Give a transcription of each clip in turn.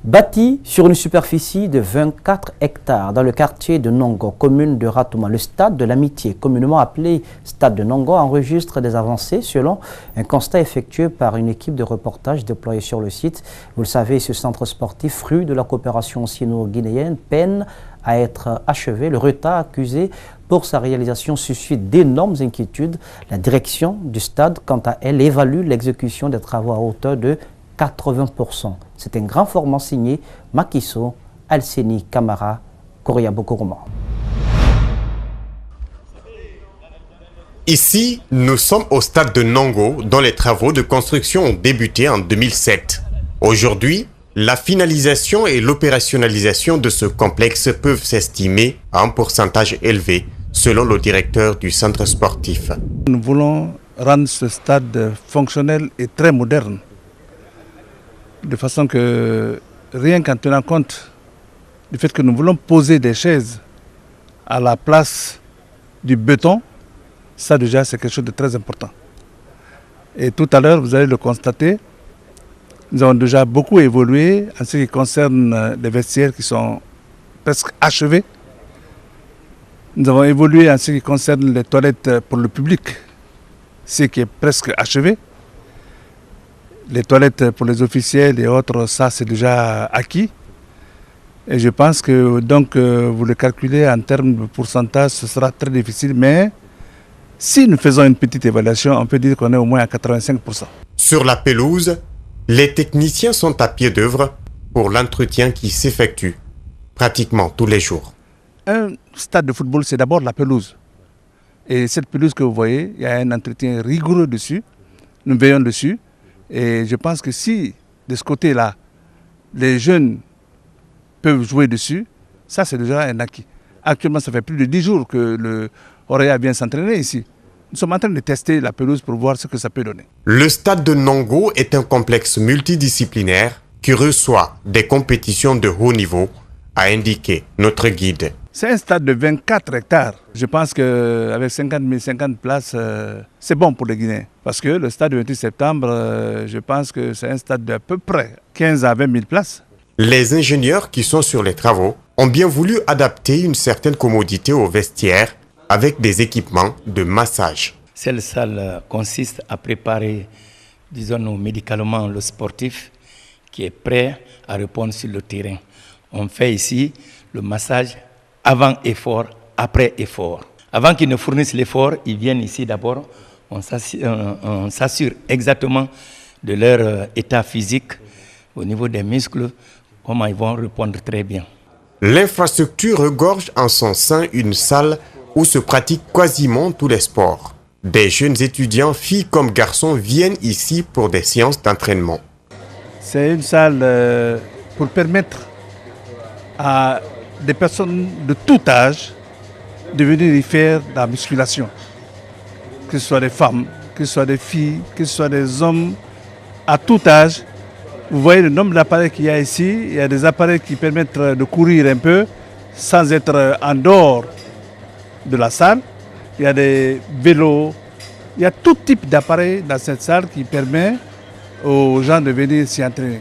Bâti sur une superficie de 24 hectares dans le quartier de Nongo, commune de Ratouma, le stade de l'Amitié, communément appelé stade de Nongo, enregistre des avancées selon un constat effectué par une équipe de reportage déployée sur le site. Vous le savez, ce centre sportif, fruit de la coopération sino-guinéenne, peine à être achevé. Le retard accusé pour sa réalisation suscite d'énormes inquiétudes. La direction du stade, quant à elle, évalue l'exécution des travaux à hauteur de 80%. C'est un grand format signé Makiso Alseni Kamara Korea Bokoroma. Ici, nous sommes au stade de Nongo, dont les travaux de construction ont débuté en 2007. Aujourd'hui, la finalisation et l'opérationnalisation de ce complexe peuvent s'estimer à un pourcentage élevé, selon le directeur du centre sportif. Nous voulons rendre ce stade fonctionnel et très moderne, de façon que, rien qu'en tenant compte du fait que nous voulons poser des chaises à la place du béton, ça déjà c'est quelque chose de très important. Et tout à l'heure, vous allez le constater, nous avons déjà beaucoup évolué en ce qui concerne les vestiaires qui sont presque achevés. Nous avons évolué en ce qui concerne les toilettes pour le public, ce qui est presque achevé. Les toilettes pour les officiels et autres, ça c'est déjà acquis. Et je pense que donc vous le calculez en termes de pourcentage, ce sera très difficile. Mais si nous faisons une petite évaluation, on peut dire qu'on est au moins à 85%. Sur la pelouse, les techniciens sont à pied d'œuvre pour l'entretien qui s'effectue pratiquement tous les jours. Un stade de football, c'est d'abord la pelouse. Et cette pelouse que vous voyez, il y a un entretien rigoureux dessus. Nous veillons dessus. Et je pense que si, de ce côté-là, les jeunes peuvent jouer dessus, ça c'est déjà un acquis. Actuellement, ça fait plus de 10 jours que le Orea vient s'entraîner ici. Nous sommes en train de tester la pelouse pour voir ce que ça peut donner. Le stade de Nongo est un complexe multidisciplinaire qui reçoit des compétitions de haut niveau, a indiqué notre guide. C'est un stade de 24 hectares. Je pense qu'avec 50 places, c'est bon pour les Guinéens. Parce que le stade du 28 septembre, je pense que c'est un stade d'à peu près 15 à 20 000 places. Les ingénieurs qui sont sur les travaux ont bien voulu adapter une certaine commodité aux vestiaires avec des équipements de massage. Cette salle consiste à préparer, disons, médicalement le sportif qui est prêt à répondre sur le terrain. On fait ici le massage avant effort, après effort. Avant qu'ils ne fournissent l'effort, ils viennent ici d'abord, on s'assure exactement de leur état physique au niveau des muscles, comment ils vont répondre très bien. L'infrastructure regorge en son sein une salle où se pratiquent quasiment tous les sports. Des jeunes étudiants, filles comme garçons, viennent ici pour des séances d'entraînement. C'est une salle pour permettre à des personnes de tout âge de venir y faire de la musculation. Que ce soit des femmes, que ce soit des filles, que ce soit des hommes, à tout âge. Vous voyez le nombre d'appareils qu'il y a ici. Il y a des appareils qui permettent de courir un peu sans être en dehors de la salle. Il y a des vélos. Il y a tout type d'appareils dans cette salle qui permet aux gens de venir s'y entraîner.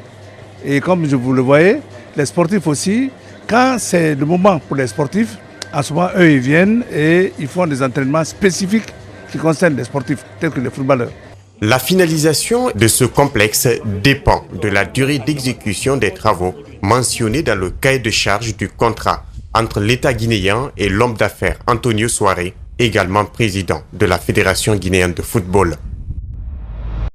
Et comme vous le voyez, les sportifs aussi, quand c'est le moment pour les sportifs, en ce moment, eux, ils viennent et ils font des entraînements spécifiques qui concernent les sportifs, tels que les footballeurs. La finalisation de ce complexe dépend de la durée d'exécution des travaux mentionnés dans le cahier de charge du contrat entre l'État guinéen et l'homme d'affaires Antonio Soare, également président de la Fédération guinéenne de football.